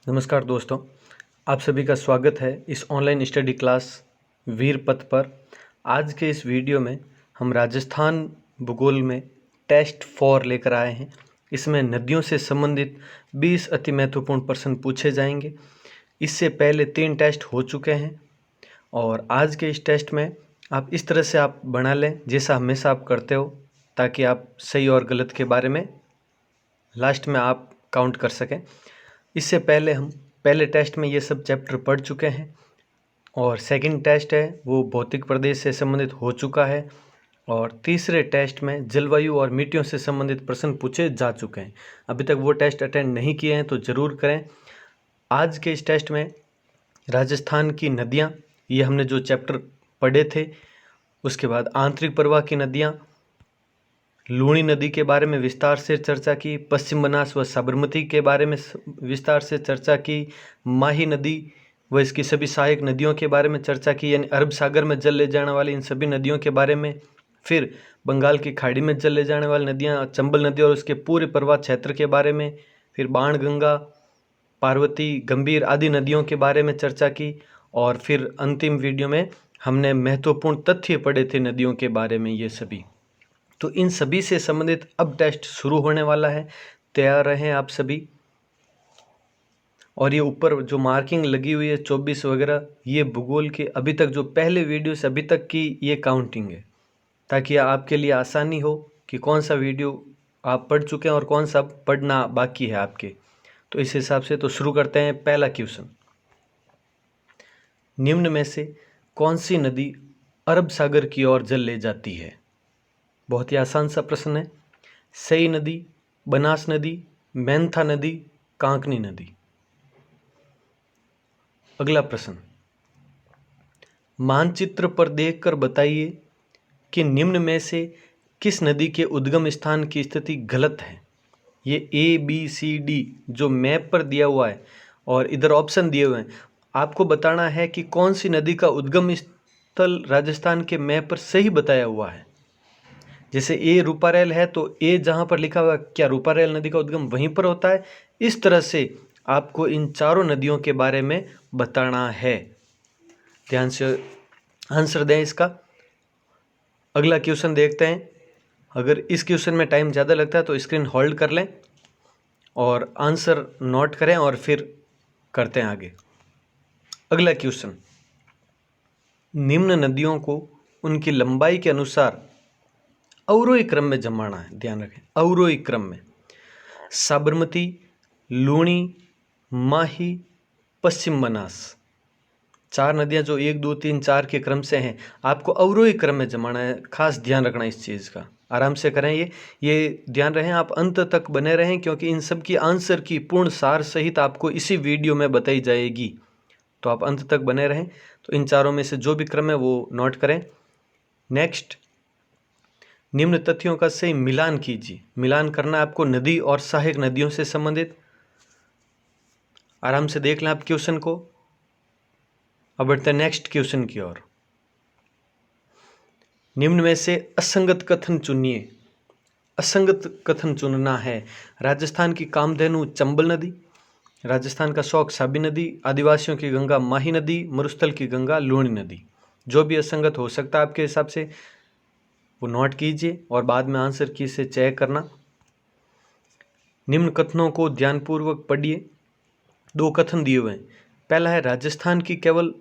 नमस्कार दोस्तों, आप सभी का स्वागत है इस ऑनलाइन स्टडी क्लास वीर पथ पर। आज के इस वीडियो में हम राजस्थान भूगोल में टेस्ट 4 लेकर आए हैं। इसमें नदियों से संबंधित 20 अति महत्वपूर्ण प्रश्न पूछे जाएंगे। इससे पहले 3 टेस्ट हो चुके हैं और आज के इस टेस्ट में आप इस तरह से आप बना लें जैसा हमेशा आप करते हो, ताकि आप सही और गलत के बारे में लास्ट में आप काउंट कर सकें। इससे पहले हम पहले टेस्ट में ये सब चैप्टर पढ़ चुके हैं और सेकंड टेस्ट है वो भौतिक प्रदेश से संबंधित हो चुका है और तीसरे टेस्ट में जलवायु और मिट्टियों से संबंधित प्रश्न पूछे जा चुके हैं। अभी तक वो टेस्ट अटेंड नहीं किए हैं तो ज़रूर करें। आज के इस टेस्ट में राजस्थान की नदियाँ, ये हमने जो चैप्टर पढ़े थे, उसके बाद आंतरिक प्रवाह की नदियाँ, लूणी नदी के बारे में विस्तार से चर्चा की, पश्चिम बनास व साबरमती के बारे में विस्तार से चर्चा की, माही नदी व इसकी सभी सहायक नदियों के बारे में चर्चा की, यानी अरब सागर में जल ले जाने वाली इन सभी नदियों के बारे में। फिर बंगाल की खाड़ी में जल ले जाने वाली नदियाँ, चंबल नदी और उसके पूरे प्रवाह क्षेत्र के बारे में। फिर बाण गंगा, पार्वती, गंभीर आदि नदियों के बारे में चर्चा की। और फिर अंतिम वीडियो में हमने महत्वपूर्ण तथ्य पढ़े थे नदियों के बारे में, ये सभी। तो इन सभी से संबंधित अब टेस्ट शुरू होने वाला है, तैयार रहें आप सभी। और ये ऊपर जो मार्किंग लगी हुई है 24 वगैरह, ये भूगोल के अभी तक जो पहले वीडियो से अभी तक की ये काउंटिंग है, ताकि आपके लिए आसानी हो कि कौन सा वीडियो आप पढ़ चुके हैं और कौन सा पढ़ना बाकी है आपके। तो इस हिसाब से तो शुरू करते हैं। पहला क्वेश्चन, निम्न में से कौन सी नदी अरब सागर की ओर जल ले जाती है? बहुत ही आसान सा प्रश्न है। सई नदी, बनास नदी, मेंथा नदी, कांकनी नदी। अगला प्रश्न, मानचित्र पर देखकर बताइए कि निम्न में से किस नदी के उद्गम स्थान की स्थिति गलत है। ये ABCD जो मैप पर दिया हुआ है और इधर ऑप्शन दिए हुए हैं, आपको बताना है कि कौन सी नदी का उद्गम स्थल राजस्थान के मैप पर सही बताया हुआ है। जैसे ए रूपारेल है तो ए जहाँ पर लिखा हुआ, क्या रूपारेल नदी का उद्गम वहीं पर होता है? इस तरह से आपको इन चारों नदियों के बारे में बताना है। ध्यान से आंसर दें इसका। अगला क्वेश्चन देखते हैं। अगर इस क्वेश्चन में टाइम ज़्यादा लगता है तो स्क्रीन होल्ड कर लें और आंसर नोट करें और फिर करते हैं आगे। अगला क्वेश्चन, निम्न नदियों को उनकी लंबाई के अनुसार अवरोही क्रम में जमाना है। ध्यान रखें, अवरोही क्रम में। साबरमती, लूणी, माही, पश्चिम बनास, 4 नदियां जो 1, 2, 3, 4 के क्रम से हैं, आपको अवरोही क्रम में जमाना है। खास ध्यान रखना इस चीज़ का। आराम से करें ये ध्यान रहें, आप अंत तक बने रहें, क्योंकि इन सब की आंसर की पूर्ण सार सहित आपको इसी वीडियो में बताई जाएगी। तो आप अंत तक बने रहें। तो इन चारों में से जो भी क्रम है वो नोट करें। नेक्स्ट, निम्न तथ्यों का सही मिलान कीजिए। मिलान करना आपको नदी और सहायक नदियों से संबंधित। आराम से देख लें आप क्वेश्चन को। अब बढ़ते हैं नेक्स्ट क्वेश्चन की ओर। निम्न में से असंगत कथन चुनिए। असंगत कथन चुनना है। राजस्थान की कामधेनु चंबल नदी, राजस्थान का शौक साबी नदी, आदिवासियों की गंगा माही नदी, मरुस्थल की गंगा लूणी नदी। जो भी असंगत हो सकता है आपके हिसाब से वो नोट कीजिए और बाद में आंसर की से चेक करना। निम्न कथनों को ध्यानपूर्वक पढ़िए। 2 कथन दिए हुए हैं। पहला है, राजस्थान की केवल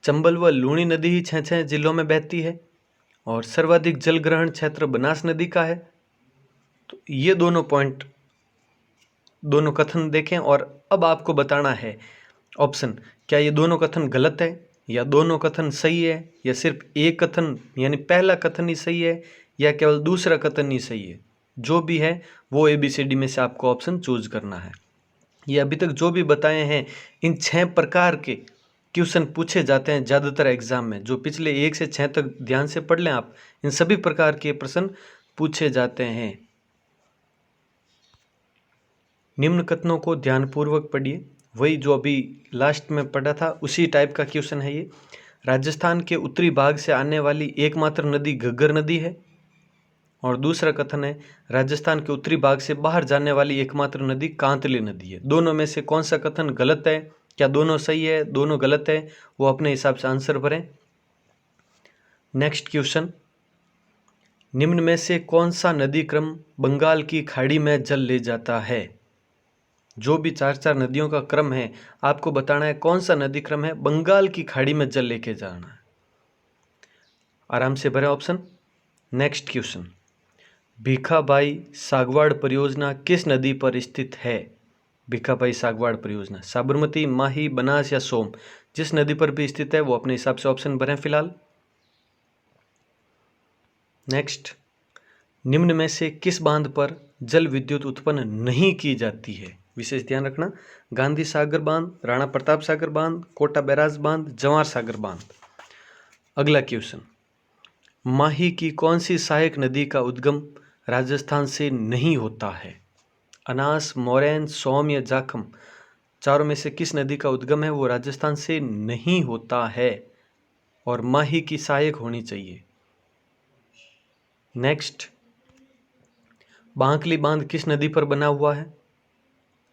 चंबल व लूणी नदी ही 6 जिलों में बहती है और सर्वाधिक जल ग्रहण क्षेत्र बनास नदी का है। तो ये दोनों पॉइंट, दोनों कथन देखें और अब आपको बताना है ऑप्शन, क्या ये दोनों कथन गलत है या दोनों कथन सही है, या सिर्फ एक कथन यानी पहला कथन ही सही है, या केवल दूसरा कथन ही सही है। जो भी है वो ABCD में से आपको ऑप्शन चूज करना है। ये अभी तक जो भी बताए हैं, इन 6 प्रकार के क्वेश्चन पूछे जाते हैं ज़्यादातर एग्जाम में। जो पिछले 1 से 6 तक ध्यान से पढ़ लें आप, इन सभी प्रकार के प्रश्न पूछे जाते हैं। निम्न कथनों को ध्यानपूर्वक पढ़िए। वही जो अभी लास्ट में पढ़ा था उसी टाइप का क्वेश्चन है ये। राजस्थान के उत्तरी भाग से आने वाली एकमात्र नदी घग्गर नदी है और दूसरा कथन है राजस्थान के उत्तरी भाग से बाहर जाने वाली एकमात्र नदी कांतली नदी है। दोनों में से कौन सा कथन गलत है, क्या दोनों सही है, दोनों गलत है, वो अपने हिसाब से आंसर भरें। नेक्स्ट क्वेश्चन, निम्न में से कौन सा नदी क्रम बंगाल की खाड़ी में जल ले जाता है। जो भी चार चार नदियों का क्रम है आपको बताना है कौन सा नदी क्रम है बंगाल की खाड़ी में जल लेके जाना है। आराम से भरें ऑप्शन। नेक्स्ट क्वेश्चन, भीखाबाई सागवाड़ परियोजना किस नदी पर स्थित है। भीखाबाई सागवाड़ परियोजना साबरमती, माही, बनास या सोम, जिस नदी पर भी स्थित है वो अपने हिसाब से ऑप्शन भरें फिलहाल। नेक्स्ट, निम्न में से किस बांध पर जल विद्युत उत्पन्न नहीं की जाती है। विशेष ध्यान रखना, गांधी सागर बांध, राणा प्रताप सागर बांध, कोटा बैराज बांध, जवाहर सागर बांध। अगला क्वेश्चन, माही की कौन सी सहायक नदी का उद्गम राजस्थान से नहीं होता है। अनास, मोरैन, सोम या जाखम, चारों में से किस नदी का उद्गम है वो राजस्थान से नहीं होता है और माही की सहायक होनी चाहिए। नेक्स्ट, बांकली बांध किस नदी पर बना हुआ है।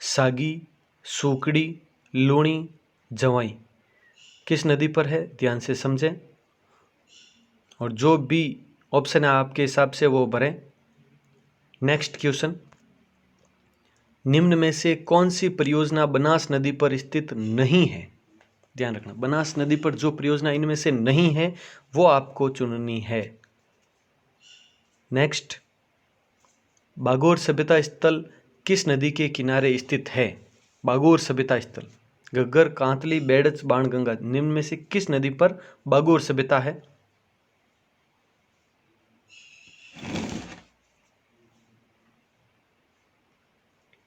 सागी, सूकड़ी, लूणी, जवाई, किस नदी पर है ध्यान से समझें और जो भी ऑप्शन है आपके हिसाब से वो भरें। नेक्स्ट क्वेश्चन, निम्न में से कौन सी परियोजना बनास नदी पर स्थित नहीं है। ध्यान रखना, बनास नदी पर जो परियोजना इनमें से नहीं है वो आपको चुननी है। नेक्स्ट, बागोर सभ्यता स्थल किस नदी के किनारे स्थित है। बागोर सभ्यता स्थल घग्गर, कांतली, बेड़च, बाणगंगा, निम्न में से किस नदी पर बागोर सभ्यता है।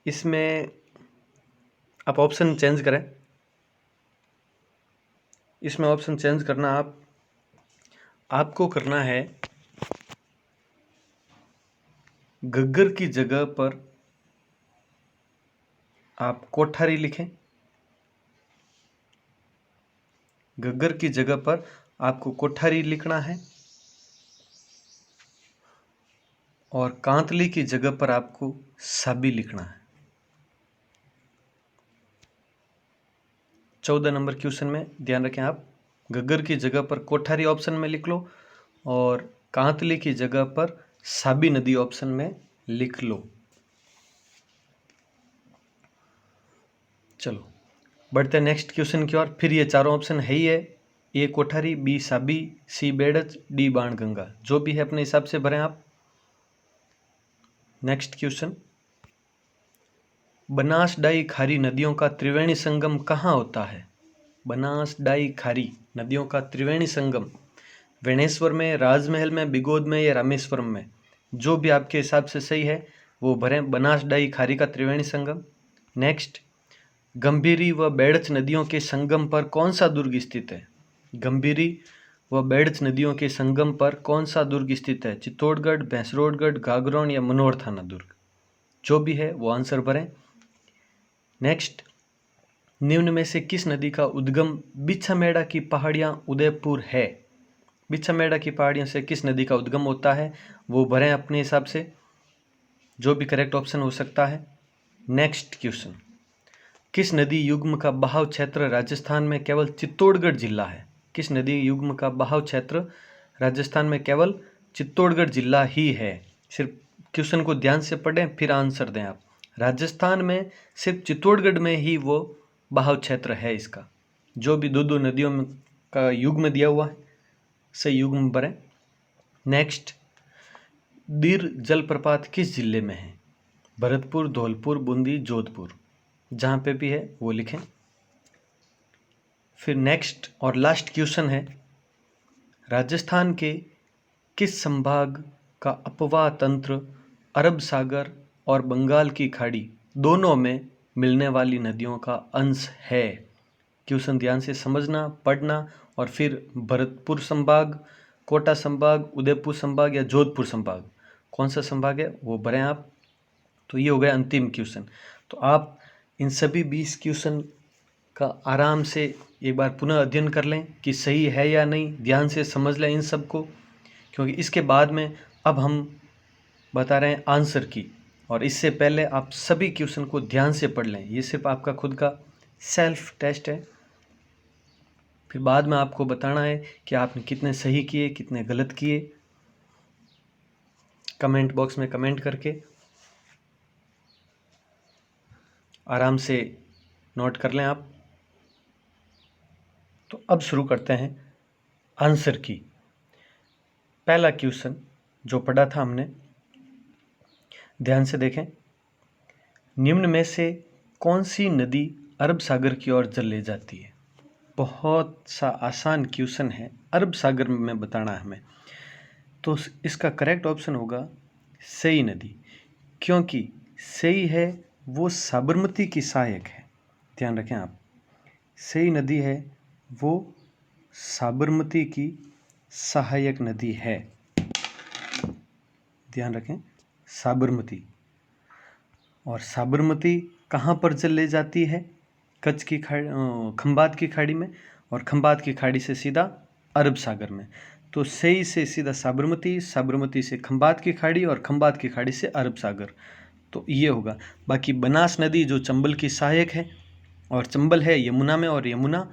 इसमें आप ऑप्शन चेंज करें, इसमें ऑप्शन चेंज करना आपको करना है घग्गर की जगह पर आप कोठारी लिखें। घग्गर की जगह पर आपको कोठारी लिखना है और कांतली की जगह पर आपको साबी लिखना है। 14 नंबर क्वेश्चन में ध्यान रखें, आप घग्गर की जगह पर कोठारी ऑप्शन में लिख लो और कांतली की जगह पर साबी नदी ऑप्शन में लिख लो। चलो बढ़ते हैं नेक्स्ट क्वेश्चन की ओर। फिर ये चारों ऑप्शन है ही है, ए कोठारी, बी साबी, सी बेड़च, डी बाणगंगा, जो भी है अपने हिसाब से भरें आप। नेक्स्ट क्वेश्चन, बनास, डाई, खारी नदियों का त्रिवेणी संगम कहाँ होता है। बनास, डाई, खारी नदियों का त्रिवेणी संगम वेणेश्वर में, राजमहल में, बिगोद में या रामेश्वरम में, जो भी आपके हिसाब से सही है वो भरें। बनास, डाई, खारी का त्रिवेणी संगम। नेक्स्ट, गंभीरी व बेड़च नदियों के संगम पर कौन सा दुर्ग स्थित है। गंभीरी व बेड़च नदियों के संगम पर कौन सा दुर्ग स्थित है। चित्तौड़गढ़, भैंसरोडगढ़, गागरोन या मनोहर थाना दुर्ग, जो भी है वो आंसर भरें। नेक्स्ट, निम्न में से किस नदी का उद्गम बिछामेड़ा की पहाड़ियाँ उदयपुर है। बिछामेड़ा की पहाड़ियों से किस नदी का उद्गम होता है वो भरें अपने हिसाब से, जो भी करेक्ट ऑप्शन हो सकता है। नेक्स्ट क्वेश्चन, किस नदी युग्म का बहाव क्षेत्र राजस्थान में केवल चित्तौड़गढ़ जिला है। किस नदी युग्म का बहाव क्षेत्र राजस्थान में केवल चित्तौड़गढ़ जिला ही है। सिर्फ क्वेश्चन को ध्यान से पढ़ें फिर आंसर दें आप। राजस्थान में सिर्फ चित्तौड़गढ़ में ही वो बहाव क्षेत्र है इसका। जो भी दो नदियों में का युग्म दिया हुआ है सही युग्म भरें। नेक्स्ट, दीर जलप्रपात किस जिले में है। भरतपुर, धौलपुर, बूंदी, जोधपुर, जहाँ पे भी है वो लिखें। फिर नेक्स्ट और लास्ट क्वेश्चन है, राजस्थान के किस संभाग का अपवाह तंत्र अरब सागर और बंगाल की खाड़ी दोनों में मिलने वाली नदियों का अंश है। क्वेश्चन ध्यान से समझना, पढ़ना और फिर भरतपुर संभाग, कोटा संभाग, उदयपुर संभाग या जोधपुर संभाग, कौन सा संभाग है वो भरें आप। तो ये हो गया अंतिम क्वेश्चन। तो आप इन सभी 20 क्वेश्चन का आराम से एक बार पुनः अध्ययन कर लें कि सही है या नहीं, ध्यान से समझ लें इन सब को, क्योंकि इसके बाद में अब हम बता रहे हैं आंसर की। और इससे पहले आप सभी क्वेश्चन को ध्यान से पढ़ लें, ये सिर्फ आपका खुद का सेल्फ टेस्ट है। फिर बाद में आपको बताना है कि आपने कितने सही किए, कितने गलत किए, कमेंट बॉक्स में कमेंट करके आराम से नोट कर लें आप। तो अब शुरू करते हैं आंसर की। पहला क्वेश्चन जो पढ़ा था हमने, ध्यान से देखें। निम्न में से कौन सी नदी अरब सागर की ओर जल ले जाती है? बहुत सा आसान क्वेश्चन है, अरब सागर में बताना है हमें। तो इसका करेक्ट ऑप्शन होगा सई नदी, क्योंकि सई है वो साबरमती की सहायक है। ध्यान रखें आप, सई नदी है वो साबरमती की सहायक नदी है। ध्यान रखें, साबरमती। और साबरमती कहाँ पर जल ले जाती है? कच्छ की खाड़ी, खंबात की खाड़ी में, और खंबात की खाड़ी से सीधा अरब सागर में। तो सई से सीधा साबरमती, साबरमती से खंबात की खाड़ी, और खंबात की खाड़ी से अरब सागर। तो ये होगा। बाकी बनास नदी जो चंबल की सहायक है, और चंबल है यमुना में, और यमुना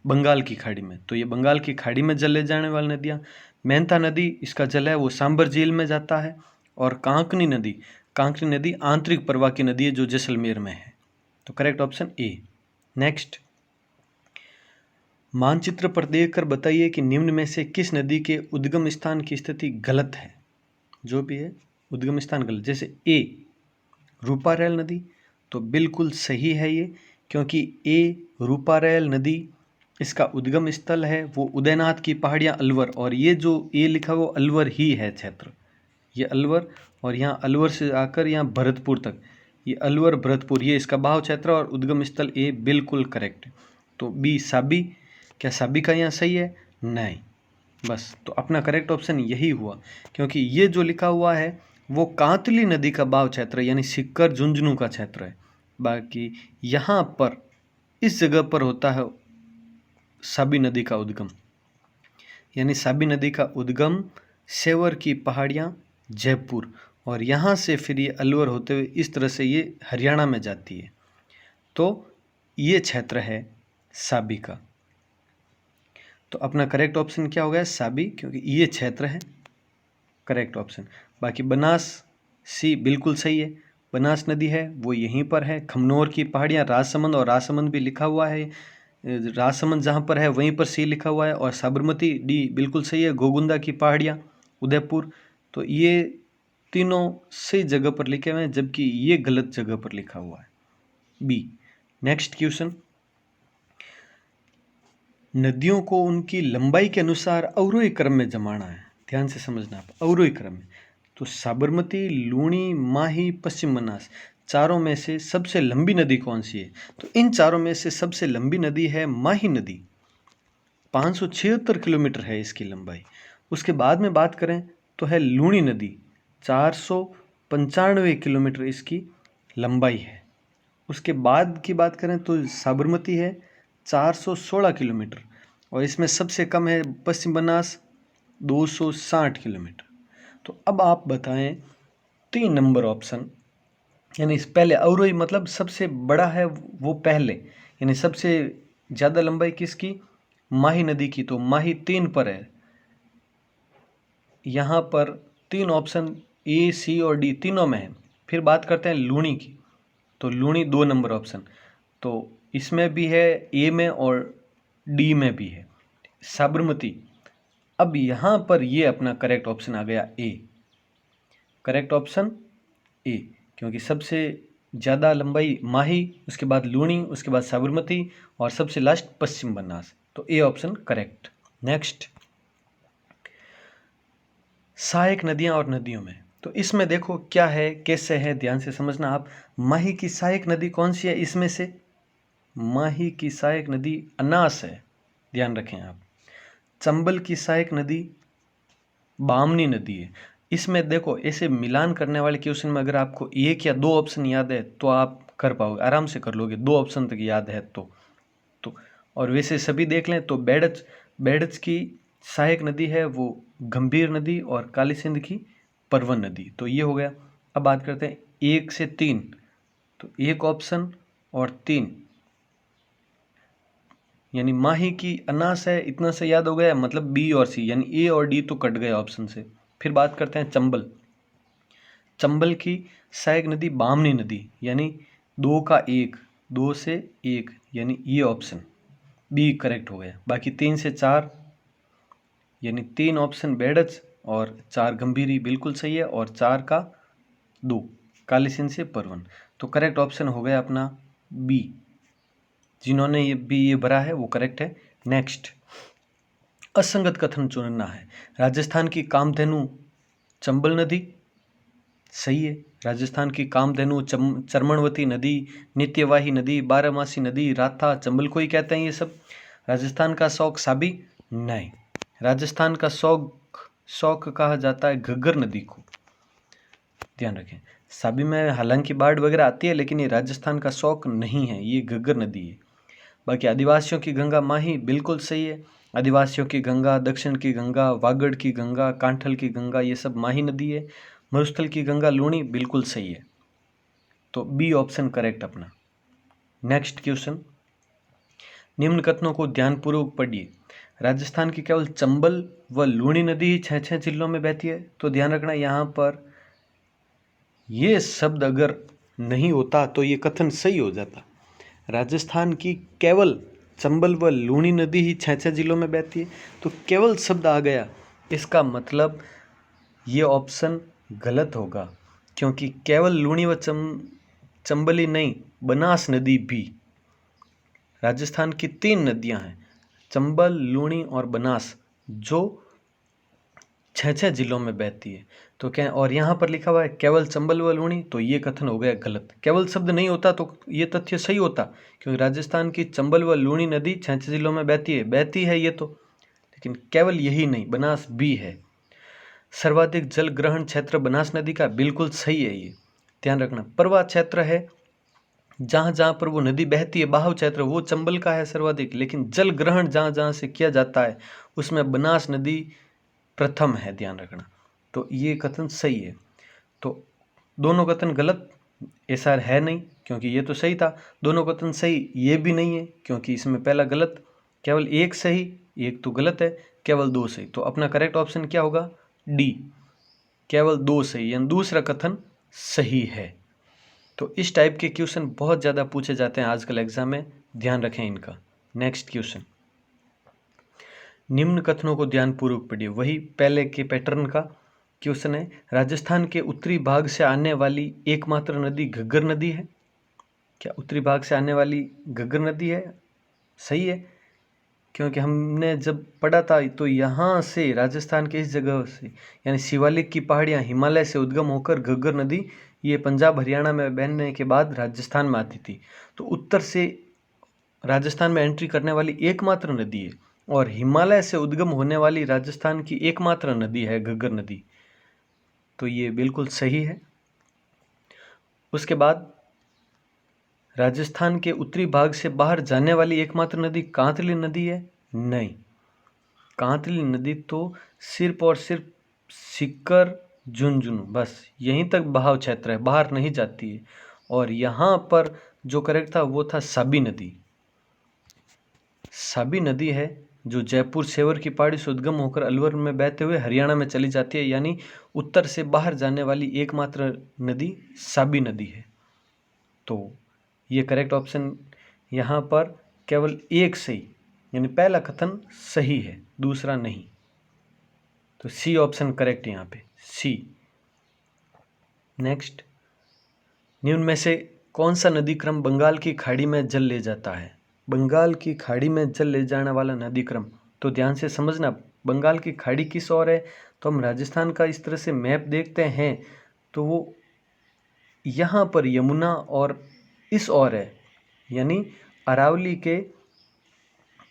बंगाल की खाड़ी में। तो ये बंगाल की खाड़ी में जल ले जाने वाली नदियाँ। मेहता नदी इसका जल है वो सांबर झील में जाता है। और कांकनी नदी आंतरिक प्रवाह की नदी है जो जैसलमेर में है। तो करेक्ट ऑप्शन ए। नेक्स्ट, मानचित्र पर देखकर बताइए कि निम्न में से किस नदी के उद्गम स्थान की स्थिति गलत है। जो भी है उद्गम स्थान गलत। जैसे ए रूपारेल नदी, तो बिल्कुल सही है ये, क्योंकि ए रूपारेल नदी इसका उद्गम स्थल है वो उदयनाथ की पहाड़ियाँ अलवर, और ये जो ए लिखा वो अलवर ही है क्षेत्र, ये अलवर। और यहाँ अलवर से आकर यहाँ भरतपुर तक, ये अलवर भरतपुर, ये इसका बहाव क्षेत्र और उद्गम स्थल ए बिल्कुल करेक्ट है। तो बी साबी, क्या साबी का यहाँ सही है? नहीं। बस, तो अपना करेक्ट ऑप्शन यही हुआ, क्योंकि ये जो लिखा हुआ है वो कांतली नदी का बहाव क्षेत्र यानी सिक्कर झुंझुनू का क्षेत्र है। बाकी यहाँ पर इस जगह पर होता है साबी नदी का उद्गम, यानी साबी नदी का उद्गम सेवर की पहाड़ियाँ जयपुर, और यहाँ से फिर ये अलवर होते हुए इस तरह से ये हरियाणा में जाती है। तो ये क्षेत्र है साबी का। तो अपना करेक्ट ऑप्शन क्या हो गया? साबी, क्योंकि ये क्षेत्र है करेक्ट ऑप्शन। बाकी बनास सी बिल्कुल सही है, बनास नदी है वो यहीं पर है। खमनोर की पहाड़ियाँ राजसमंद, और राजसमंद भी लिखा हुआ है, राजसमंद जहाँ पर है वहीं पर सी लिखा हुआ है। और साबरमती डी बिल्कुल सही है। गोगुंदा की पहाड़ियाँ उदयपुर, तो ये तीनों सही जगह पर लिखे हुए हैं, जबकि ये गलत जगह पर लिखा हुआ है बी। नेक्स्ट क्वेश्चन, नदियों को उनकी लंबाई के अनुसार अवरोही क्रम में जमाना है। ध्यान से समझना आप, अवरोही क्रम में। तो साबरमती, लूणी, माही, पश्चिम बनास, चारों में से सबसे लंबी नदी कौन सी है? तो इन चारों में से सबसे लंबी नदी है माही नदी, 576 किलोमीटर है इसकी लंबाई। उसके बाद में बात करें तो है लूणी नदी, 495 किलोमीटर इसकी लंबाई है। उसके बाद की बात करें तो साबरमती है 416 किलोमीटर, और इसमें सबसे कम है पश्चिम बनास 260 किलोमीटर। तो अब आप बताएं 3 नंबर ऑप्शन, यानी इस पहले अवरोही मतलब सबसे बड़ा है वो पहले, यानी सबसे ज़्यादा लंबाई किसकी? माही नदी की। तो माही 3 पर है। यहाँ पर 3 ऑप्शन ए, सी और डी तीनों में है। फिर बात करते हैं लूणी की, तो लूणी 2 नंबर ऑप्शन, तो इसमें भी है, ए में और डी में भी है। साबरमती, अब यहाँ पर ये अपना करेक्ट ऑप्शन आ गया ए, करेक्ट ऑप्शन ए, क्योंकि सबसे ज़्यादा लंबाई माही, उसके बाद लूणी, उसके बाद साबरमती, और सबसे लास्ट पश्चिम बनास। तो ए ऑप्शन करेक्ट। नेक्स्ट, सहायक नदियाँ और नदियों में, तो इसमें देखो क्या है कैसे है, ध्यान से समझना आप। माही की सहायक नदी कौन सी है इसमें से? माही की सहायक नदी अनास है, ध्यान रखें आप। चंबल की सहायक नदी बामनी नदी है। इसमें देखो ऐसे मिलान करने वाले क्वेश्चन में अगर आपको एक या 2 ऑप्शन याद है तो आप कर पाओगे, आराम से कर लोगे, 2 ऑप्शन तक याद है तो और वैसे सभी देख लें तो बेडच की सहायक नदी है वो गंभीर नदी, और काली सिंध की परवन नदी। तो ये हो गया। अब बात करते हैं 1 से 3, तो 1 ऑप्शन और 3, यानी माही की अनास है, इतना से याद हो गया, मतलब बी और सी, यानी ए और डी तो कट गए ऑप्शन से। फिर बात करते हैं चंबल। चंबल की सहायक नदी बामनी नदी, यानी 2 का 1, 2 से 1, यानी ये ऑप्शन बी करेक्ट हो गया। बाकी 3 से 4, यानी 3 ऑप्शन बेड़च और 4 गंभीरी बिल्कुल सही है, और 4 का 2 कालीसिंध से परवन। तो करेक्ट ऑप्शन हो गया अपना बी। जिन्होंने ये बी ये भरा है वो करेक्ट है। नेक्स्ट, असंगत कथन चुनना है। राजस्थान की कामधेनु चंबल नदी, सही है। राजस्थान की कामधेनु चर्मणवती नदी, नित्यवाही नदी, बारहमासी नदी, राथा, चंबल को ही कहते हैं ये सब। राजस्थान का शौक साबी, नहीं। राजस्थान का शौक कहा जाता है घग्गर नदी को, ध्यान रखें। साबी में हालांकि बाढ़ वगैरह आती है, लेकिन ये राजस्थान का शौक नहीं है, ये घग्गर नदी है। बाकी आदिवासियों की गंगा माही बिल्कुल सही है। आदिवासियों की गंगा, दक्षिण की गंगा, वागड़ की गंगा, कांठल की गंगा, ये सब माही नदी है। मरुस्थल की गंगा लूणी बिल्कुल सही है। तो बी ऑप्शन करेक्ट अपना। नेक्स्ट क्वेश्चन, निम्न कथनों को ध्यानपूर्वक पढ़िए। राजस्थान की केवल चंबल व लूणी नदी ही 6 जिलों में बहती है। तो ध्यान रखना, यहाँ पर ये शब्द अगर नहीं होता तो ये कथन सही हो जाता। राजस्थान की केवल चंबल व लूणी नदी ही 6 जिलों में बहती है, तो केवल शब्द आ गया, इसका मतलब ये ऑप्शन गलत होगा, क्योंकि केवल लूणी व चंबली नहीं, बनास नदी भी। राजस्थान की 3 नदियां हैं, चंबल, लूणी और बनास, जो 6 जिलों में बहती है। तो क्या, और यहाँ पर लिखा हुआ है केवल चंबल व लूणी, तो ये कथन हो गया गलत। केवल शब्द नहीं होता तो ये तथ्य सही होता, क्योंकि राजस्थान की चंबल व लूणी नदी 6 जिलों में बहती है ये तो, लेकिन केवल यही नहीं, बनास भी है। सर्वाधिक जल ग्रहण क्षेत्र बनास नदी का बिल्कुल सही है ये, ध्यान रखना। प्रवाह क्षेत्र है जहाँ जहाँ पर वो नदी बहती है, बहाव क्षेत्र वो चंबल का है सर्वाधिक, लेकिन जल ग्रहण जहाँ जहाँ से किया जाता है उसमें बनास नदी प्रथम है, ध्यान रखना। तो ये कथन सही है। तो दोनों कथन गलत ऐसा है नहीं, क्योंकि ये तो सही था। दोनों कथन सही ये भी नहीं है, क्योंकि इसमें पहला गलत, केवल एक सही, एक तो गलत है, केवल 2 सही। तो अपना करेक्ट ऑप्शन क्या होगा, डी, केवल 2 सही, यानी दूसरा कथन सही है। तो इस टाइप के क्वेश्चन बहुत ज़्यादा पूछे जाते हैं आजकल एग्जाम में, ध्यान रखें इनका। नेक्स्ट क्वेश्चन, निम्न कथनों को ध्यानपूर्वक पढ़िए। वही पहले के पैटर्न का क्वेश्चन है। राजस्थान के उत्तरी भाग से आने वाली एकमात्र नदी घग्गर नदी है। क्या उत्तरी भाग से आने वाली घग्गर नदी है? सही है, क्योंकि हमने जब पढ़ा था तो यहाँ से राजस्थान के इस जगह से, यानी शिवालिक की पहाड़ियाँ हिमालय से उद्गम होकर घग्गर नदी ये पंजाब हरियाणा में बहने के बाद राजस्थान में आती थी। तो उत्तर से राजस्थान में एंट्री करने वाली एकमात्र नदी है, और हिमालय से उद्गम होने वाली राजस्थान की एकमात्र नदी है घग्गर नदी। तो ये बिल्कुल सही है। उसके बाद, राजस्थान के उत्तरी भाग से बाहर जाने वाली एकमात्र नदी कांतली नदी है? नहीं, कांतली नदी तो सिर्फ और सिर्फ सीकर झुंझुनू, बस यहीं तक बहाव क्षेत्र है, बाहर नहीं जाती है। और यहाँ पर जो करेक्ट था वो था साबी नदी। साबी नदी है जो जयपुर सेवर की पहाड़ी से उद्गम होकर अलवर में बहते हुए हरियाणा में चली जाती है, यानी उत्तर से बाहर जाने वाली एकमात्र नदी साबी नदी है। तो ये करेक्ट ऑप्शन यहाँ पर केवल एक सही, यानी पहला कथन सही है, दूसरा नहीं। तो सी ऑप्शन करेक्ट यहाँ पे, सी। नेक्स्ट, निम्न में से कौन सा नदी क्रम बंगाल की खाड़ी में जल ले जाता है? बंगाल की खाड़ी में जल ले जाने वाला नदी क्रम, तो ध्यान से समझना, बंगाल की खाड़ी किस ओर है। तो हम राजस्थान का इस तरह से मैप देखते हैं तो वो यहाँ पर यमुना और इस ओर है, यानी अरावली के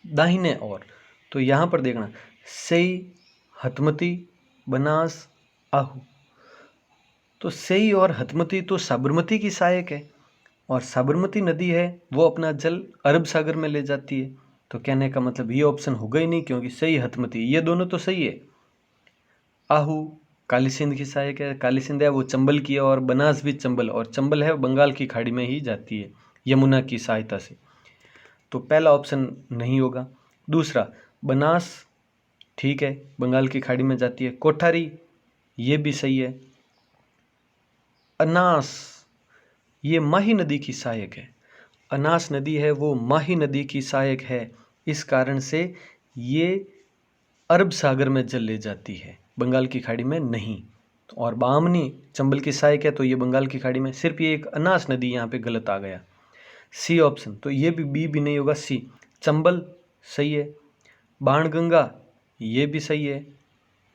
दाहिने ओर। तो यहाँ पर देखना, सई, हथमती, बनास, आहू। तो सई और हथमती तो साबरमती की सहायक है, और साबरमती नदी है वो अपना जल अरब सागर में ले जाती है। तो कहने का मतलब ये ऑप्शन होगा ही नहीं, क्योंकि सही, हथमती, ये दोनों तो सही है। आहू, काली सिंध की सहायक है, काली सिंध है वो चंबल की है, और बनास भी चंबल, और चंबल है बंगाल की खाड़ी में ही जाती है यमुना की सहायता से। तो पहला ऑप्शन नहीं होगा। दूसरा, बनास ठीक है, बंगाल की खाड़ी में जाती है। कोठारी ये भी सही है। अनास ये माही नदी की सहायक है। अनास नदी है वो माही नदी की सहायक है, इस कारण से ये अरब सागर में जल ले जाती है, बंगाल की खाड़ी में नहीं। और बामनी चंबल की सहायक है, तो ये बंगाल की खाड़ी में। सिर्फ ये एक अनास नदी यहाँ पे गलत आ गया। सी ऑप्शन, तो ये भी बी भी नहीं होगा, सी चंबल सही है। बाणगंगा ये भी सही है।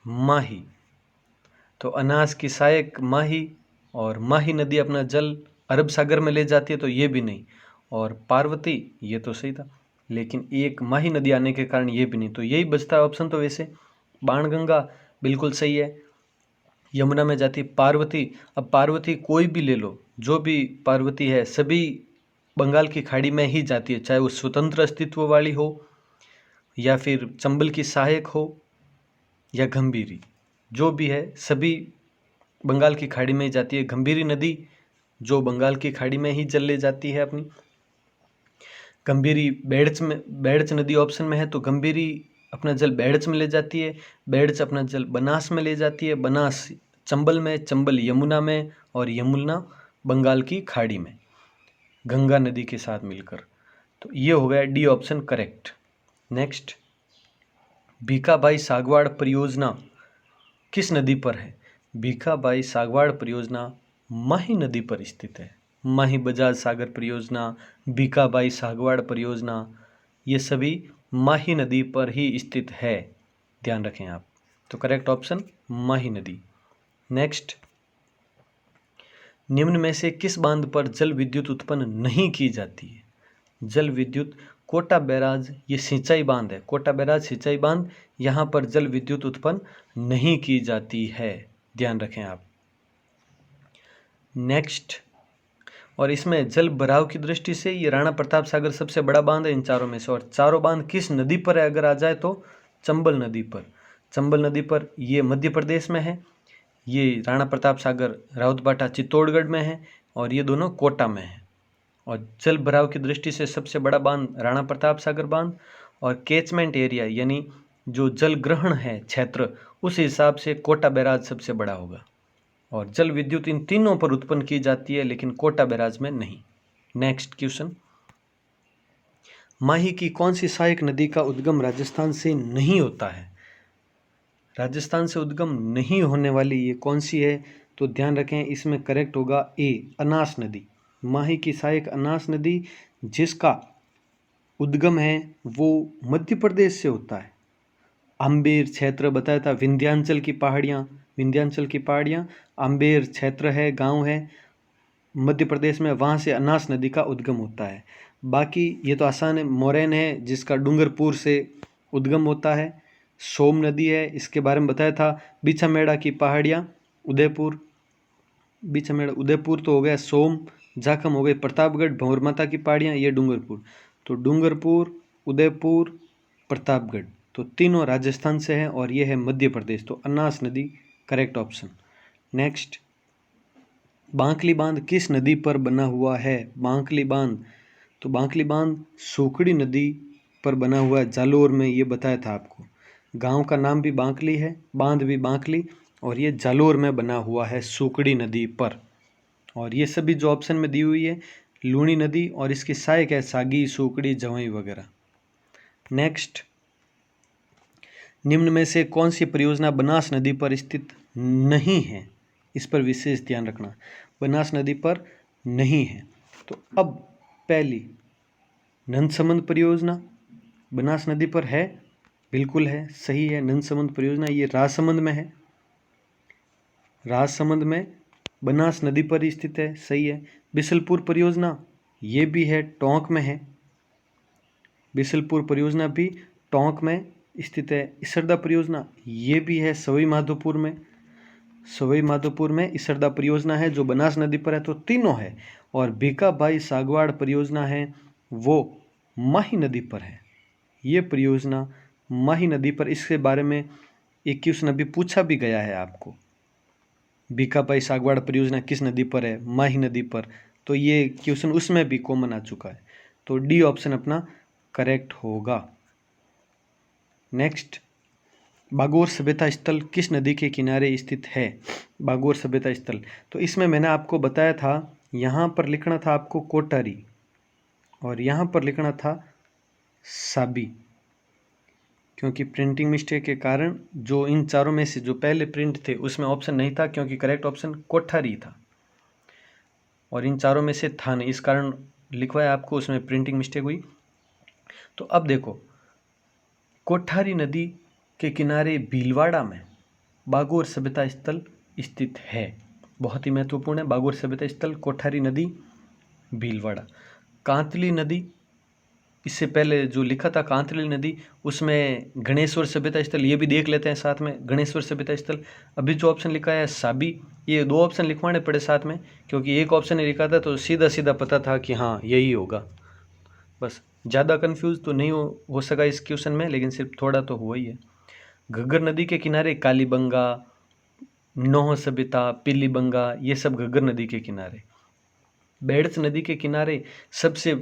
माही, तो अनास की सहायक माही, और माही नदी अपना जल अरब सागर में ले जाती है, तो ये भी नहीं। और पार्वती ये तो सही था, लेकिन एक माही नदी आने के कारण ये भी नहीं, तो यही बचता है ऑप्शन। तो वैसे बाणगंगा बिल्कुल सही है, यमुना में जाती पार्वती। अब पार्वती कोई भी ले लो, जो भी पार्वती है सभी बंगाल की खाड़ी में ही जाती है, चाहे वो स्वतंत्र अस्तित्व वाली हो, या फिर चंबल की सहायक हो, या गंभीरी, जो भी है सभी बंगाल की खाड़ी में ही जाती है। गंभीरी नदी जो बंगाल की खाड़ी में ही जल ले जाती है अपनी। गंभीरी बेड़च नदी ऑप्शन में है, तो गंभीरी अपना जल बेड़च में ले जाती है, बेड़च अपना जल बनास में ले जाती है, बनास चंबल में, चंबल यमुना में, और यमुना बंगाल की खाड़ी में गंगा नदी के साथ मिलकर। तो ये हो गया D option correct. Next, Bhikhabhai सागवाड़ परियोजना किस नदी पर है? भीखाबाई सागवाड़ परियोजना माही नदी पर स्थित है। माही बजाज सागर परियोजना, भीखाबाई सागवाड़ परियोजना, ये सभी माही नदी पर ही स्थित है, ध्यान रखें आप। तो करेक्ट ऑप्शन माही नदी। नेक्स्ट, निम्न में से किस बांध पर जल विद्युत उत्पन्न नहीं की जाती है? जल विद्युत, कोटा बैराज ये सिंचाई बांध है, कोटा बैराज सिंचाई बांध, यहाँ पर जल विद्युत उत्पन्न नहीं की जाती है, ध्यान रखें आप। नेक्स्ट, और इसमें जल भराव की दृष्टि से ये राणा प्रताप सागर सबसे बड़ा बांध है इन चारों में से। और चारों बांध किस नदी पर है अगर आ जाए तो चंबल नदी पर। चंबल नदी पर, ये मध्य प्रदेश में है। ये राणा प्रताप सागर राउतबाटा चित्तौड़गढ़ में है, और ये दोनों कोटा में है। और जल भराव की दृष्टि से सबसे बड़ा बांध राणा प्रताप सागर बांध, और कैचमेंट एरिया यानी जो जल ग्रहण है क्षेत्र, उस हिसाब से कोटा बैराज सबसे बड़ा होगा। और जल विद्युत इन तीनों पर उत्पन्न की जाती है, लेकिन कोटा बैराज में नहीं। नेक्स्ट क्वेश्चन, माही की कौन सी सहायक नदी का उद्गम राजस्थान से नहीं होता है? राजस्थान से उद्गम नहीं होने वाली ये कौन सी है? तो ध्यान रखें, इसमें करेक्ट होगा ए, अनास नदी। माही की सहायक अनास नदी, जिसका उद्गम है वो मध्य प्रदेश से होता है। आम्बेर क्षेत्र बताया था, विंध्याचल की पहाड़ियाँ, विंध्याचल की पहाड़ियाँ आम्बेर क्षेत्र है, गांव है मध्य प्रदेश में, वहाँ से अनास नदी का उद्गम होता है। बाकी ये तो आसान है, मोरैन है जिसका डूंगरपुर से उद्गम होता है। सोम नदी है, इसके बारे में बताया था। बिछामेड़ा की पहाड़ियाँ उदयपुर, बिछामेड़ा उदयपुर तो हो गया सोम, जाखम हो गए प्रतापगढ़, भंवर माता की पहाड़ियाँ ये डूंगरपुर। तो डूंगरपुर, उदयपुर, प्रतापगढ़, तो तीनों राजस्थान से हैं, और ये है मध्य प्रदेश। तो अनास नदी करेक्ट ऑप्शन। नेक्स्ट, बांकली बांध किस नदी पर बना हुआ है? बांकली बांध, तो बांकली बांध सूखड़ी नदी पर बना हुआ है, जालोर में, ये बताया था आपको। गांव का नाम भी बांकली है, बांध भी बांकली, और ये जालोर में बना हुआ है सूखड़ी नदी पर। और ये सभी जो ऑप्शन में दी हुई है, लूणी नदी और इसकी सहायक है सागी, सूखड़ी, जवई वगैरह। नेक्स्ट, निम्न में से कौन सी परियोजना बनास नदी पर स्थित नहीं है? इस पर विशेष ध्यान रखना, बनास नदी पर नहीं है। तो अब पहली, नंदसमंद परियोजना बनास नदी पर है, बिल्कुल है, सही है। नंदसमंद परियोजना ये राजसमंद में है, राजसमंद में बनास नदी पर स्थित है, सही है। बिसलपुर परियोजना ये भी है, टोंक में है, बिसलपुर परियोजना भी टोंक में स्थित है। इसरदा परियोजना ये भी है सवाई माधोपुर में, सवाई माधोपुर में इसरदा परियोजना है जो बनास नदी पर है, तो तीनों है। और भीखाबाई सागवाड़ परियोजना है वो माही नदी पर है, ये परियोजना माही नदी पर। इसके बारे में एक क्वेश्चन अभी पूछा भी गया है आपको, बीकापाई सागवाड़ा परियोजना किस नदी पर है? माही नदी पर। तो ये क्वेश्चन उसमें भी कॉमन आ चुका है, तो डी ऑप्शन अपना करेक्ट होगा। नेक्स्ट, बागोर सभ्यता स्थल किस नदी के किनारे स्थित है? बागोर सभ्यता स्थल, तो इसमें मैंने आपको बताया था, यहाँ पर लिखना था आपको कोटारी और यहाँ पर लिखना था साबी, क्योंकि प्रिंटिंग मिस्टेक के कारण जो इन चारों में से जो पहले प्रिंट थे उसमें ऑप्शन नहीं था, क्योंकि करेक्ट ऑप्शन कोठारी था और इन चारों में से था नहीं, इस कारण लिखवाया आपको, उसमें प्रिंटिंग मिस्टेक हुई। तो अब देखो, कोठारी नदी के किनारे भीलवाड़ा में बागोर सभ्यता स्थल स्थित है। बहुत ही महत्वपूर्ण है बागोर सभ्यता स्थल, कोठारी नदी, भीलवाड़ा। कांतली नदी, इससे पहले जो लिखा था कांतली नदी, उसमें गणेश्वर सभ्यता स्थल, ये भी देख लेते हैं साथ में, गणेश्वर सभ्यता स्थल। अभी जो ऑप्शन लिखा है साबी, ये दो ऑप्शन लिखवाने पड़े साथ में, क्योंकि एक ऑप्शन ही लिखा था तो सीधा सीधा पता था कि हाँ यही होगा। बस ज़्यादा कंफ्यूज तो नहीं हो सका इस क्वेश्चन में, लेकिन सिर्फ थोड़ा तो हुआ ही है। घग्गर नदी के किनारे कालीबंगा, नोह सभ्यता, पीलीबंगा, ये सब घग्गर नदी के किनारे। बेड़च नदी के किनारे सबसे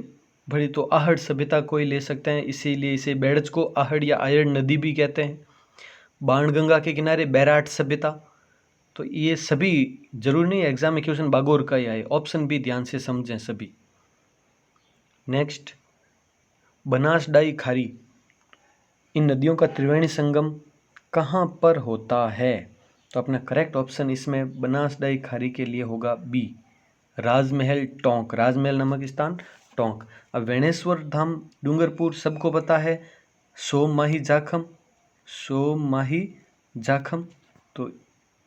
बड़ी तो आहड़ सभ्यता को ही ले सकते हैं, इसीलिए इसे बेड़च को आहड़ या आयड़ नदी भी कहते हैं। बाणगंगा के किनारे बैराट सभ्यता। तो ये सभी जरूरी नहीं एग्जाम में क्वेश्चन बागोर का ही आए, ऑप्शन भी ध्यान से समझें सभी। नेक्स्ट, बनास डाई खारी, इन नदियों का त्रिवेणी संगम कहाँ पर होता है? तो अपना करेक्ट ऑप्शन इसमें बनास डाई खारी के लिए होगा बी, राजमहल टोंक, राजमहल नामक स्थान टोंक। अब वेणेश्वर धाम डूंगरपुर सबको पता है, सोममाही जाखम, सोममाही जाखम। तो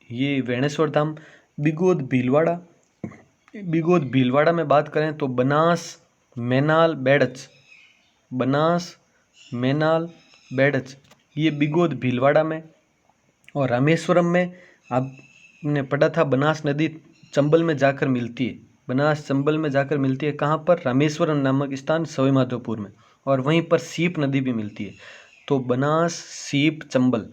ये वेणेश्वर धाम। बिगोद भीलवाड़ा, बिगोद भीलवाड़ा में बात करें तो बनास, मैनाल, बेड़च, बनास, मैनाल, बेड़च, ये बिगोद भीलवाड़ा में। और रामेश्वरम में आपने पढ़ा था बनास नदी चंबल में जाकर मिलती है, बनास चंबल में जाकर मिलती है, कहाँ पर? रामेश्वरम नामक स्थान सवाई माधोपुर में, और वहीं पर सीप नदी भी मिलती है। तो बनास, सीप, चंबल,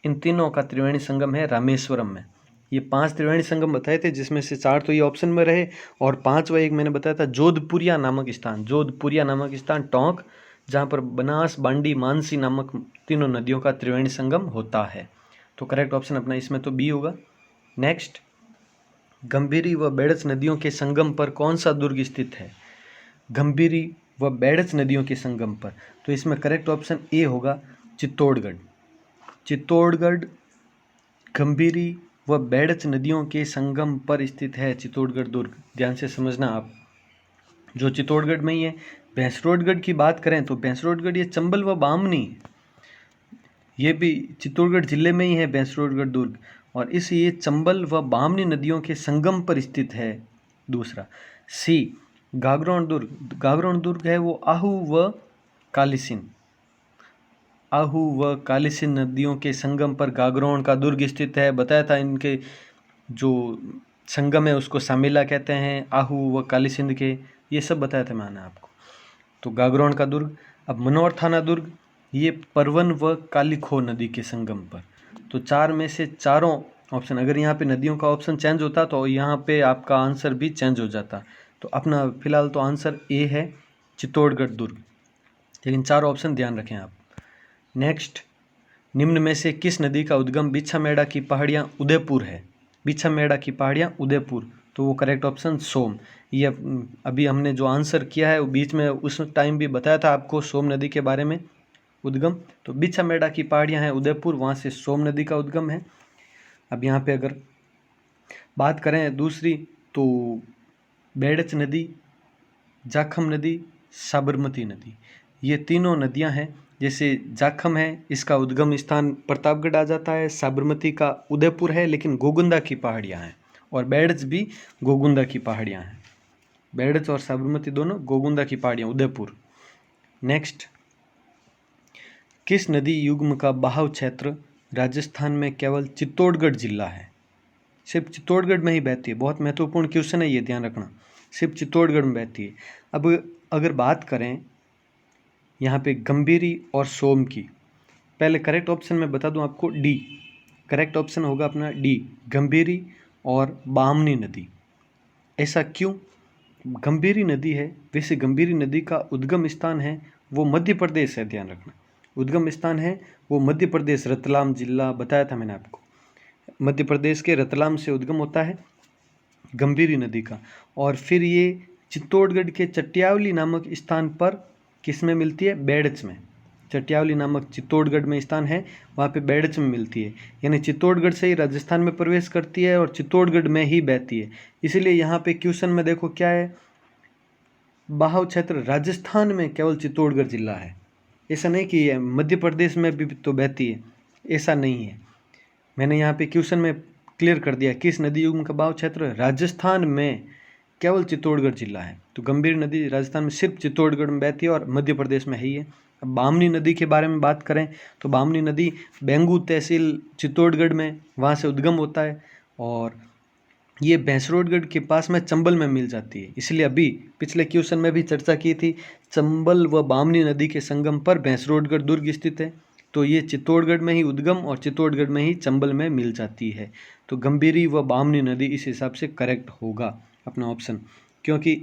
इन तीनों का त्रिवेणी संगम है रामेश्वरम में। ये 5 त्रिवेणी संगम बताए थे, जिसमें से 4 तो ये ऑप्शन में रहे, और 5वां एक मैंने बताया था जोधपुरिया नामक स्थान, जोधपुरिया नामक स्थान टोंक, जहाँ पर बनास, बांडी, मानसी नामक तीनों नदियों का त्रिवेणी संगम होता है। तो करेक्ट ऑप्शन अपना इसमें तो बी होगा। नेक्स्ट, गंभीरी व बेड़च नदियों के संगम पर कौन सा दुर्ग स्थित है? गंभीरी व बेड़च नदियों के संगम पर, तो इसमें करेक्ट ऑप्शन ए होगा चित्तौड़गढ़। चित्तौड़गढ़ गंभीरी व बेड़च नदियों के संगम पर स्थित है चित्तौड़गढ़ दुर्ग, ध्यान से समझना आप, जो चित्तौड़गढ़ में ही है। भैंसरोडगढ़ की बात करें तो भैंसरोडगढ़ ये चंबल व बामनी, ये भी चित्तौड़गढ़ जिले में ही है भैंसरोडगढ़ दुर्ग, और इस ये चंबल व बामनी नदियों के संगम पर स्थित है। दूसरा सी, गागरोन दुर्ग, गागरोन दुर्ग है वो आहू व कालीसिंध, आहू व कालीसिंध नदियों के संगम पर गागरोन का दुर्ग स्थित है। बताया था इनके जो संगम है उसको सामिला कहते हैं, आहू व कालीसिंध के, ये सब बताया था मैंने आपको। तो गागरोन का दुर्ग। अब मनोर थाना दुर्ग, ये परवन व कालीखो नदी के संगम पर। तो 4 में से चारों ऑप्शन, अगर यहाँ पे नदियों का ऑप्शन चेंज होता तो यहाँ पे आपका आंसर भी चेंज हो जाता। तो अपना फिलहाल तो आंसर ए है चित्तौड़गढ़ दुर्ग, लेकिन 4 ऑप्शन ध्यान रखें आप। नेक्स्ट, निम्न में से किस नदी का उद्गम बिच्छामेड़ा की पहाड़ियाँ उदयपुर है? बिच्छामेड़ा की पहाड़ियाँ उदयपुर, तो वो करेक्ट ऑप्शन सोम। ये अभी हमने जो आंसर किया है वो बीच में उस टाइम भी बताया था आपको सोम नदी के बारे में उद्गम। तो बिच्छामेड़ा की पहाड़ियाँ हैं उदयपुर, वहाँ से सोम नदी का उद्गम है। अब यहाँ पे अगर बात करें दूसरी, तो बेड़च नदी, जाखम नदी, साबरमती नदी, ये तीनों नदियाँ हैं। जैसे जाखम है, इसका उद्गम स्थान प्रतापगढ़ आ जाता है, साबरमती का उदयपुर है, लेकिन गोगुंदा की पहाड़ियाँ हैं, और बेड़च भी गोगुंदा की पहाड़ियाँ हैं। बेड़च और साबरमती दोनों गोगुंदा की पहाड़ियाँ, उदयपुर। नेक्स्ट, किस नदी युग्म का बहाव क्षेत्र राजस्थान में केवल चित्तौड़गढ़ जिला है? सिर्फ चित्तौड़गढ़ में ही बहती है, बहुत महत्वपूर्ण क्वेश्चन है ये, ध्यान रखना, सिर्फ चित्तौड़गढ़ में बहती है। अब अगर बात करें यहाँ पे गंभीरी और सोम की, पहले करेक्ट ऑप्शन मैं बता दूं आपको, डी, करेक्ट ऑप्शन होगा अपना डी, गंभीरी और बामनी नदी। ऐसा क्यों? गंभीरी नदी है, वैसे गंभीरी नदी का उद्गम स्थान है वो मध्य प्रदेश है, ध्यान रखना। उद्गम स्थान है वो मध्य प्रदेश, रतलाम जिला बताया था मैंने आपको। मध्य प्रदेश के रतलाम से उद्गम होता है गंभीरी नदी का। और फिर ये चित्तौड़गढ़ के चटियावली नामक स्थान पर किस में मिलती है? बेड़च में। चटियावली नामक चित्तौड़गढ़ में स्थान है, वहाँ पे बेड़च में मिलती है। यानी चित्तौड़गढ़ से ही राजस्थान में प्रवेश करती है और चित्तौड़गढ़ में ही बहती है। इसलिए यहाँ पे क्वेश्चन में देखो क्या है, बाहु क्षेत्र राजस्थान में केवल चित्तौड़गढ़ जिला है। ऐसा नहीं कि मध्य प्रदेश में भी तो बहती है, ऐसा नहीं है। मैंने यहाँ पे क्वेश्चन में क्लियर कर दिया किस नदी युग्म का बाहु क्षेत्र राजस्थान में केवल चित्तौड़गढ़ जिला है। तो गंभीर नदी राजस्थान में सिर्फ चित्तौड़गढ़ में बहती है और मध्य प्रदेश में ही है। अब बामनी नदी के बारे में बात करें तो बामनी नदी बेंगू तहसील चित्तौड़गढ़ में, वहाँ से उद्गम होता है और ये भैंसरोडगढ़ के पास में चंबल में मिल जाती है। इसलिए अभी पिछले क्वेश्चन में भी चर्चा की थी, चंबल व बामनी नदी के संगम पर भैंसरोडगढ़ दुर्ग स्थित है। तो ये चित्तौड़गढ़ में ही उद्गम और चित्तौड़गढ़ में ही चंबल में मिल जाती है। तो गंभीरी व बामनी नदी इस हिसाब से करेक्ट होगा अपना ऑप्शन। क्योंकि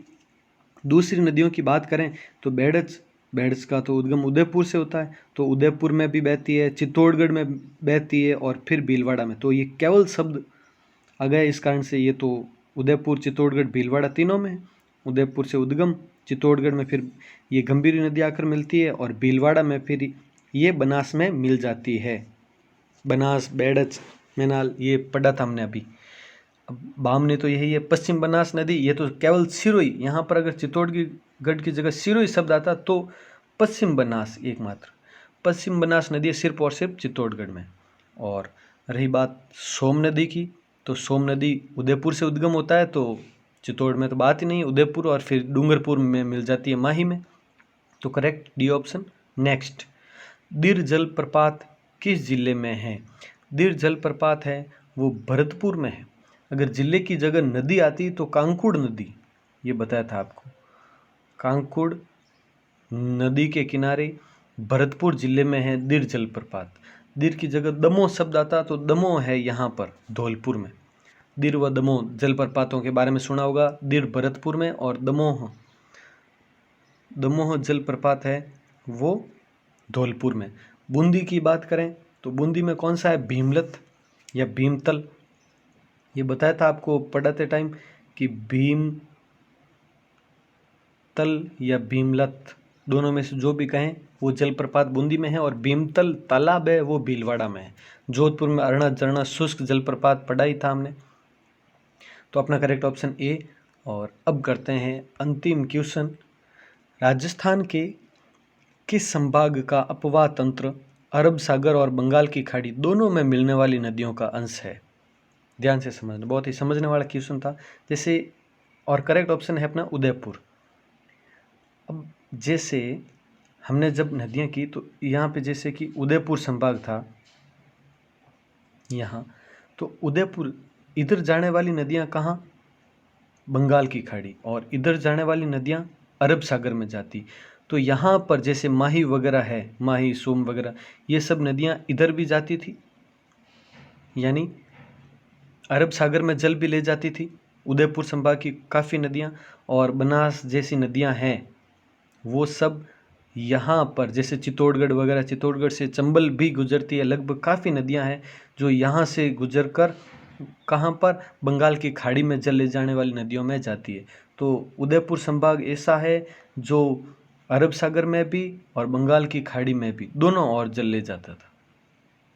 दूसरी नदियों की बात करें तो बेड़च का तो उद्गम उदयपुर से होता है, तो उदयपुर में भी बहती है, चित्तौड़गढ़ में बहती है और फिर भीलवाड़ा में। तो ये केवल शब्द आ गए, इस कारण से ये तो उदयपुर, चित्तौड़गढ़, भीलवाड़ा तीनों में है। उदयपुर से उद्गम, चित्तौड़गढ़ में फिर ये गंभीरी नदी आकर मिलती है और भीलवाड़ा में फिर ये बनास में मिल जाती है। बनास, बेड़च, मैनाल ये पढ़ा था हमने अभी। अब बामनी तो यही है, पश्चिम बनास नदी ये तो केवल सिरोही, यहाँ पर अगर चित्तौड़गढ़ की जगह सिरोही शब्द आता तो पश्चिम बनास एकमात्र, पश्चिम बनास नदी सिर्फ और सिर्फ चित्तौड़गढ़ में। और रही बात सोम नदी की, तो सोम नदी उदयपुर से उद्गम होता है, तो चित्तौड़ में तो बात ही नहीं, उदयपुर और फिर डूंगरपुर में मिल जाती है, माही में। तो करेक्ट डी ऑप्शन। नेक्स्ट, दिर जलप्रपात किस जिले में है? दिर जलप्रपात है वो भरतपुर में है। अगर जिले की जगह नदी आती तो कांकुड़ नदी, ये बताया था आपको, कांकुड़ नदी के किनारे भरतपुर जिले में है दिर जलप्रपात। दिर की जगह दमोह शब्द आता तो दमोह है यहाँ पर धौलपुर में। दिर व दमोह जलप्रपातों के बारे में सुना होगा, दिर भरतपुर में और दमोह जलप्रपात है वो धौलपुर में। बूंदी की बात करें तो बूंदी में कौन सा है? भीमलत या भीमतल, ये बताया था आपको पढ़ाते टाइम कि भीमतल या भीमलत दोनों में से जो भी कहें वो जलप्रपात बूंदी में है और भीमतल तालाब है वो भीलवाड़ा में है। जोधपुर में अरना झरना शुष्क जलप्रपात पढ़ा ही था हमने। तो अपना करेक्ट ऑप्शन ए। और अब करते हैं अंतिम क्वेश्चन, राजस्थान के किस संभाग का अपवाह तंत्र अरब सागर और बंगाल की खाड़ी दोनों में मिलने वाली नदियों का अंश है? ध्यान से समझना, बहुत ही समझने वाला क्वेश्चन था। जैसे और करेक्ट ऑप्शन है अपना उदयपुर। अब जैसे हमने जब नदियाँ की तो यहाँ पे जैसे कि उदयपुर संभाग था यहाँ, तो उदयपुर इधर जाने वाली नदियाँ कहाँ? बंगाल की खाड़ी, और इधर जाने वाली नदियाँ अरब सागर में जाती। तो यहाँ पर जैसे माही वगैरह है, माही, सोम वगैरह, ये सब नदियाँ इधर भी जाती थी, यानी अरब सागर में जल भी ले जाती थी उदयपुर संभाग की काफ़ी नदियाँ। और बनास जैसी नदियाँ हैं वो सब यहाँ पर, जैसे चित्तौड़गढ़ वगैरह, चित्तौड़गढ़ से चंबल भी गुजरती है, लगभग काफ़ी नदियाँ हैं जो यहाँ से गुजर कर कहाँ पर? बंगाल की खाड़ी में जल ले जाने वाली नदियों में जाती है। तो उदयपुर संभाग ऐसा है जो अरब सागर में भी और बंगाल की खाड़ी में भी दोनों ओर जल ले जाता था।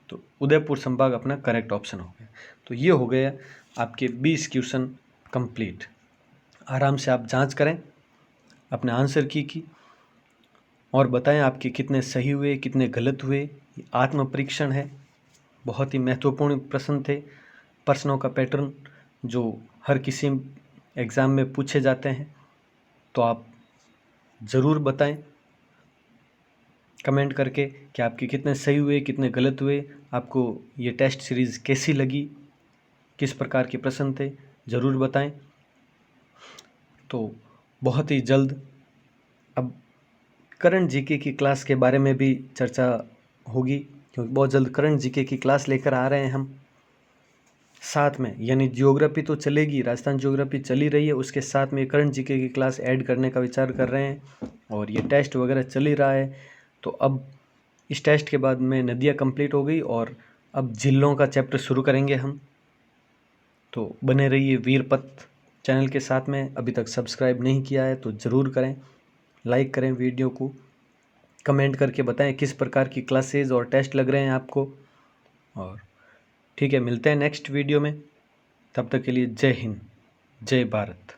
तो उदयपुर संभाग अपना करेक्ट ऑप्शन हो गया। तो ये हो गया आपके 20 क्वेश्चन कंप्लीट। आराम से आप जांच करें अपने आंसर की और बताएं आपके कितने सही हुए, कितने गलत हुए। ये आत्म परीक्षण है, बहुत ही महत्वपूर्ण प्रश्न थे, प्रश्नों का पैटर्न जो हर किसी एग्ज़ाम में पूछे जाते हैं। तो आप ज़रूर बताएं कमेंट करके कि आपके कितने सही हुए, कितने गलत हुए, आपको ये टेस्ट सीरीज़ कैसी लगी, किस प्रकार के प्रश्न थे, ज़रूर बताएं। तो बहुत ही जल्द अब करंट जीके की क्लास के बारे में भी चर्चा होगी, क्योंकि बहुत जल्द करंट जीके की क्लास लेकर आ रहे हैं हम। साथ में यानी ज्योग्राफी तो चलेगी, राजस्थान ज्योग्राफी चली रही है, उसके साथ में करंट जीके की क्लास ऐड करने का विचार कर रहे हैं और ये टेस्ट वगैरह चल ही रहा है। तो अब इस टेस्ट के बाद में नदियाँ कंप्लीट हो गई और अब जिलों का चैप्टर शुरू करेंगे हम। तो बने रहिए वीरपत चैनल के साथ में। अभी तक सब्सक्राइब नहीं किया है तो ज़रूर करें, लाइक करें वीडियो को, कमेंट करके बताएं किस प्रकार की क्लासेस और टेस्ट लग रहे हैं आपको। और ठीक है, मिलते हैं नेक्स्ट वीडियो में। तब तक के लिए जय हिंद, जय भारत।